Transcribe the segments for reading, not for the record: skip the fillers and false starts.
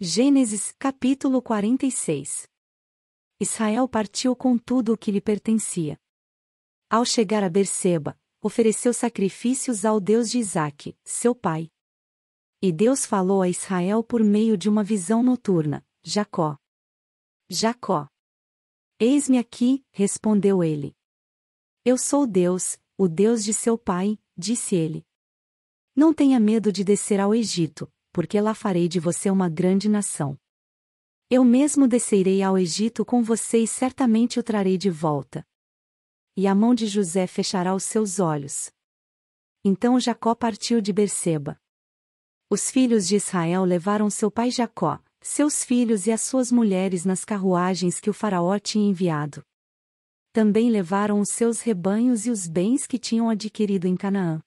Gênesis, capítulo 46. Israel partiu com tudo o que lhe pertencia. Ao chegar a Berseba, ofereceu sacrifícios ao Deus de Isaque, seu pai. E Deus falou a Israel por meio de uma visão noturna: Jacó. Jacó. Eis-me aqui, respondeu ele. Eu sou Deus, o Deus de seu pai, disse ele. Não tenha medo de descer ao Egito, porque lá farei de você uma grande nação. Eu mesmo descerei ao Egito com você e certamente o trarei de volta. E a mão de José fechará os seus olhos. Então Jacó partiu de Berseba. Os filhos de Israel levaram seu pai Jacó, seus filhos e as suas mulheres nas carruagens que o faraó tinha enviado. Também levaram os seus rebanhos e os bens que tinham adquirido em Canaã.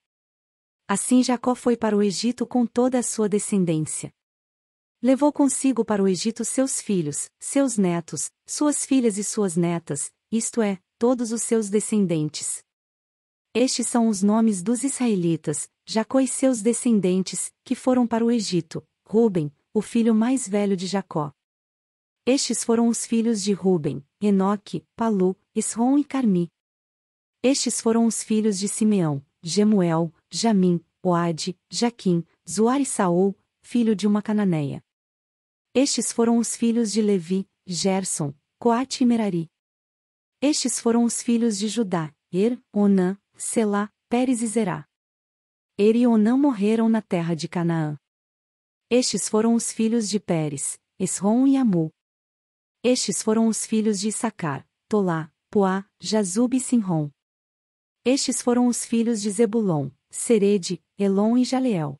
Assim Jacó foi para o Egito com toda a sua descendência. Levou consigo para o Egito seus filhos, seus netos, suas filhas e suas netas, isto é, todos os seus descendentes. Estes são os nomes dos israelitas, Jacó e seus descendentes, que foram para o Egito: Ruben, o filho mais velho de Jacó. Estes foram os filhos de Ruben: Enoque, Palu, Esrom e Carmi. Estes foram os filhos de Simeão: Gemuel, Jamim, Oade, Jaquim, Zoar e Saul, filho de uma cananeia. Estes foram os filhos de Levi: Gerson, Coate e Merari. Estes foram os filhos de Judá: Onã, Selá, Pérez e Zerá. E Onã morreram na terra de Canaã. Estes foram os filhos de Pérez: Esrom e Amu. Estes foram os filhos de Issacar: Tolá, Puá, Jazube e Sinrom. Estes foram os filhos de Zebulon: Serede, Elon e Jaleel.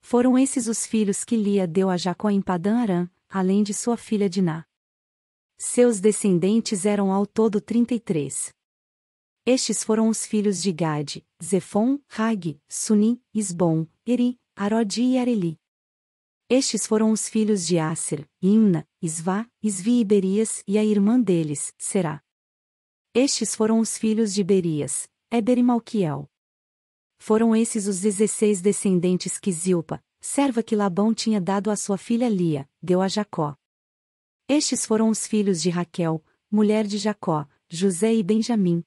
Foram esses os filhos que Lia deu a Jacó em Padã-Arã, além de sua filha Diná. Seus descendentes eram ao todo 33. Estes foram os filhos de Gade: Zefon, Rag, Suni, Isbom, Eri, Arodi e Areli. Estes foram os filhos de Asser: Imna, Isvá, Isvi e Berias e a irmã deles, Será. Estes foram os filhos de Berias: Éber e Malquiel. Foram esses os 16 descendentes que Zilpa, serva que Labão tinha dado à sua filha Lia, deu a Jacó. Estes foram os filhos de Raquel, mulher de Jacó, José e Benjamim.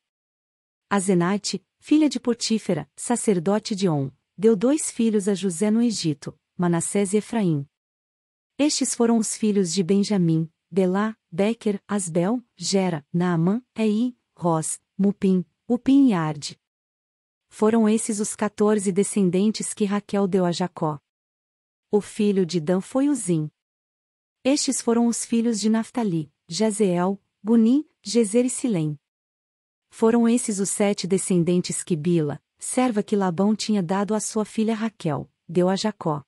Azenate, filha de Potífera, sacerdote de On, deu 2 filhos a José no Egito, Manassés e Efraim. Estes foram os filhos de Benjamim: Belá, Bequer, Asbel, Gera, Naamã, Ei, Ros, Mupim, Upim e Arde. Foram esses os 14 descendentes que Raquel deu a Jacó. O filho de Dan foi Uzim. Estes foram os filhos de Naftali: Jazeel, Guni, Gezer e Silém. Foram esses os 7 descendentes que Bila, serva que Labão tinha dado à sua filha Raquel, deu a Jacó.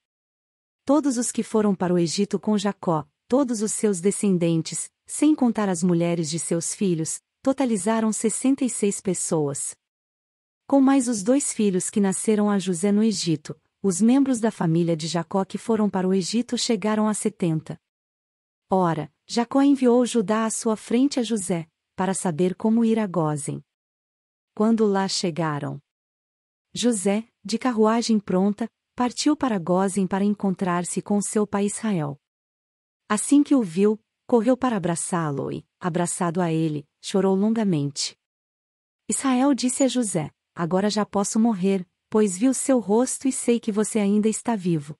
Todos os que foram para o Egito com Jacó, todos os seus descendentes, sem contar as mulheres de seus filhos, totalizaram 66 pessoas. Com mais os 2 filhos que nasceram a José no Egito, os membros da família de Jacó que foram para o Egito chegaram a 70. Ora, Jacó enviou Judá à sua frente a José, para saber como ir a Gósen. Quando lá chegaram, José, de carruagem pronta, partiu para Gósen para encontrar-se com seu pai Israel. Assim que o viu, correu para abraçá-lo e, abraçado a ele, chorou longamente. Israel disse a José: Agora já posso morrer, pois vi o seu rosto e sei que você ainda está vivo.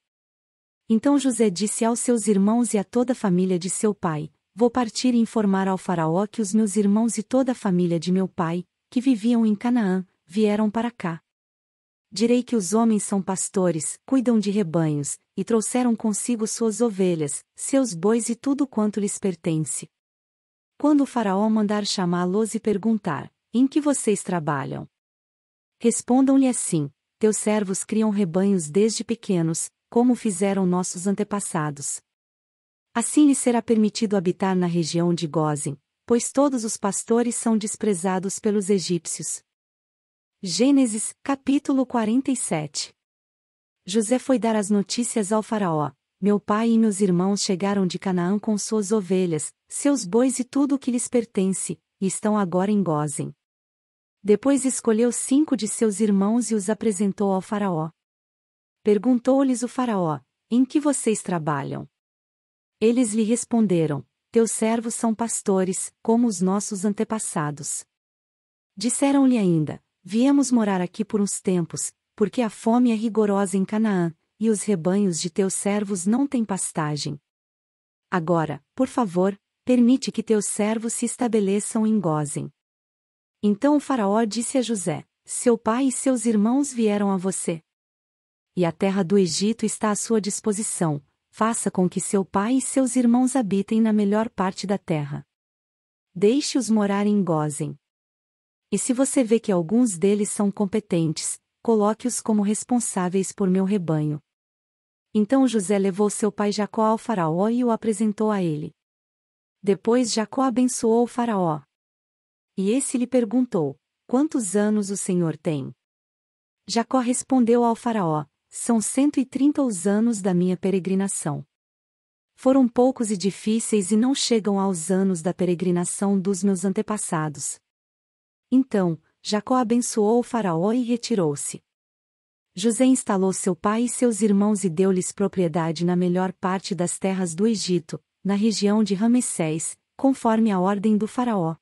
Então José disse aos seus irmãos e a toda a família de seu pai: Vou partir e informar ao faraó que os meus irmãos e toda a família de meu pai, que viviam em Canaã, vieram para cá. Direi que os homens são pastores, cuidam de rebanhos, e trouxeram consigo suas ovelhas, seus bois e tudo quanto lhes pertence. Quando o faraó mandar chamá-los e perguntar: Em que vocês trabalham? Respondam-lhe assim: Teus servos criam rebanhos desde pequenos, como fizeram nossos antepassados. Assim lhes será permitido habitar na região de Gósen, pois todos os pastores são desprezados pelos egípcios. Gênesis, capítulo 47. José foi dar as notícias ao faraó: Meu pai e meus irmãos chegaram de Canaã com suas ovelhas, seus bois e tudo o que lhes pertence, e estão agora em Gósen. Depois escolheu 5 de seus irmãos e os apresentou ao faraó. Perguntou-lhes o faraó: Em que vocês trabalham? Eles lhe responderam: teus servos são pastores, como os nossos antepassados. Disseram-lhe ainda: viemos morar aqui por uns tempos, porque a fome é rigorosa em Canaã, e os rebanhos de teus servos não têm pastagem. Agora, por favor, permite que teus servos se estabeleçam em Gósen. Então o faraó disse a José: seu pai e seus irmãos vieram a você. E a terra do Egito está à sua disposição, faça com que seu pai e seus irmãos habitem na melhor parte da terra. Deixe-os morar em Gósen. E se você vê que alguns deles são competentes, coloque-os como responsáveis por meu rebanho. Então José levou seu pai Jacó ao faraó e o apresentou a ele. Depois Jacó abençoou o faraó. E esse lhe perguntou: quantos anos o senhor tem? Jacó respondeu ao faraó: são 130 os anos da minha peregrinação. Foram poucos e difíceis e não chegam aos anos da peregrinação dos meus antepassados. Então, Jacó abençoou o faraó e retirou-se. José instalou seu pai e seus irmãos e deu-lhes propriedade na melhor parte das terras do Egito, na região de Ramessés, conforme a ordem do faraó.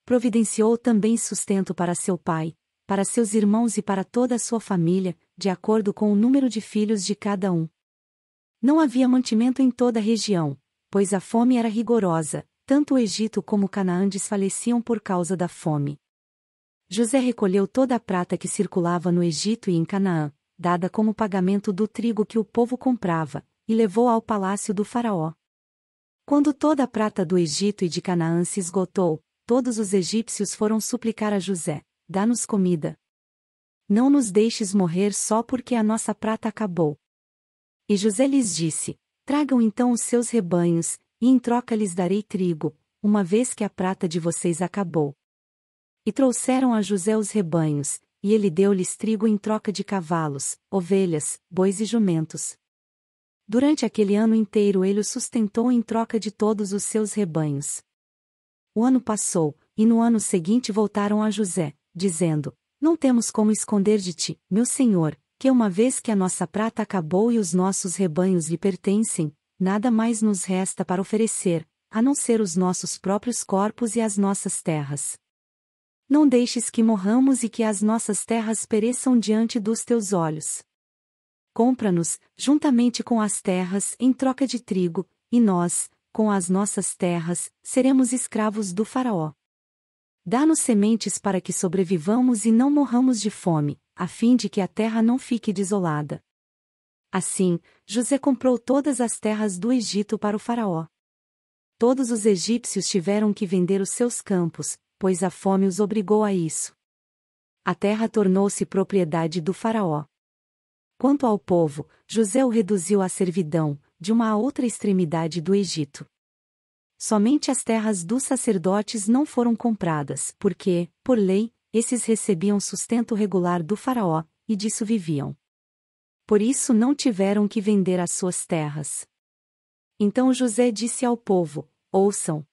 Providenciou também sustento para seu pai, para seus irmãos e para toda a sua família, de acordo com o número de filhos de cada um. Não havia mantimento em toda a região, pois a fome era rigorosa, tanto o Egito como Canaã desfaleciam por causa da fome. José recolheu toda a prata que circulava no Egito e em Canaã, dada como pagamento do trigo que o povo comprava, e levou ao palácio do faraó. Quando toda a prata do Egito e de Canaã se esgotou, todos os egípcios foram suplicar a José: dá-nos comida. Não nos deixes morrer só porque a nossa prata acabou. E José lhes disse: tragam então os seus rebanhos, e em troca lhes darei trigo, uma vez que a prata de vocês acabou. E trouxeram a José os rebanhos, e ele deu-lhes trigo em troca de cavalos, ovelhas, bois e jumentos. Durante aquele ano inteiro ele o sustentou em troca de todos os seus rebanhos. O ano passou, e no ano seguinte voltaram a José, dizendo: não temos como esconder de ti, meu senhor, que uma vez que a nossa prata acabou e os nossos rebanhos lhe pertencem, nada mais nos resta para oferecer, a não ser os nossos próprios corpos e as nossas terras. Não deixes que morramos e que as nossas terras pereçam diante dos teus olhos. Compra-nos, juntamente com as terras, em troca de trigo, e nós, com as nossas terras, seremos escravos do faraó. Dá-nos sementes para que sobrevivamos e não morramos de fome, a fim de que a terra não fique desolada. Assim, José comprou todas as terras do Egito para o faraó. Todos os egípcios tiveram que vender os seus campos, pois a fome os obrigou a isso. A terra tornou-se propriedade do faraó. Quanto ao povo, José o reduziu à servidão, de uma a outra extremidade do Egito. Somente as terras dos sacerdotes não foram compradas, porque, por lei, esses recebiam sustento regular do faraó, e disso viviam. Por isso não tiveram que vender as suas terras. Então José disse ao povo: ouçam.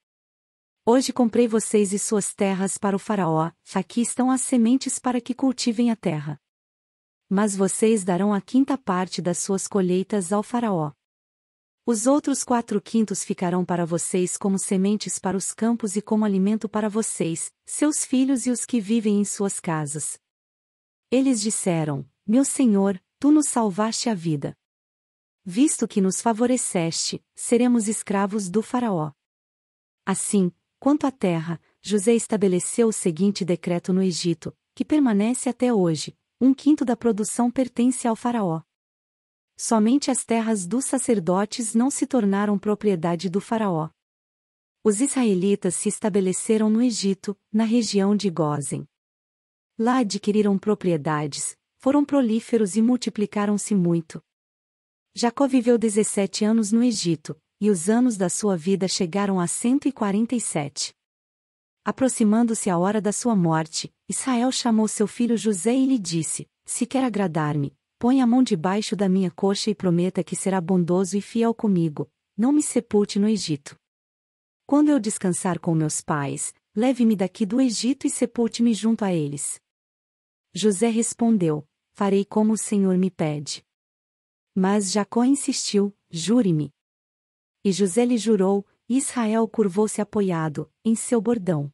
Hoje comprei vocês e suas terras para o faraó, aqui estão as sementes para que cultivem a terra. Mas vocês darão a quinta parte das suas colheitas ao faraó. Os outros 4/5 ficarão para vocês como sementes para os campos e como alimento para vocês, seus filhos e os que vivem em suas casas. Eles disseram: meu senhor, tu nos salvaste a vida. Visto que nos favoreceste, seremos escravos do faraó. Assim, quanto à terra, José estabeleceu o seguinte decreto no Egito, que permanece até hoje: 1/5 da produção pertence ao faraó. Somente as terras dos sacerdotes não se tornaram propriedade do faraó. Os israelitas se estabeleceram no Egito, na região de Gósen. Lá adquiriram propriedades, foram prolíferos e multiplicaram-se muito. Jacó viveu 17 anos no Egito, e os anos da sua vida chegaram a 147. Aproximando-se a hora da sua morte, Israel chamou seu filho José e lhe disse: se quer agradar-me, põe a mão debaixo da minha coxa e prometa que será bondoso e fiel comigo, não me sepulte no Egito. Quando eu descansar com meus pais, leve-me daqui do Egito e sepulte-me junto a eles. José respondeu: farei como o Senhor me pede. Mas Jacó insistiu: jure-me. E José lhe jurou, e Israel curvou-se apoiado, em seu bordão.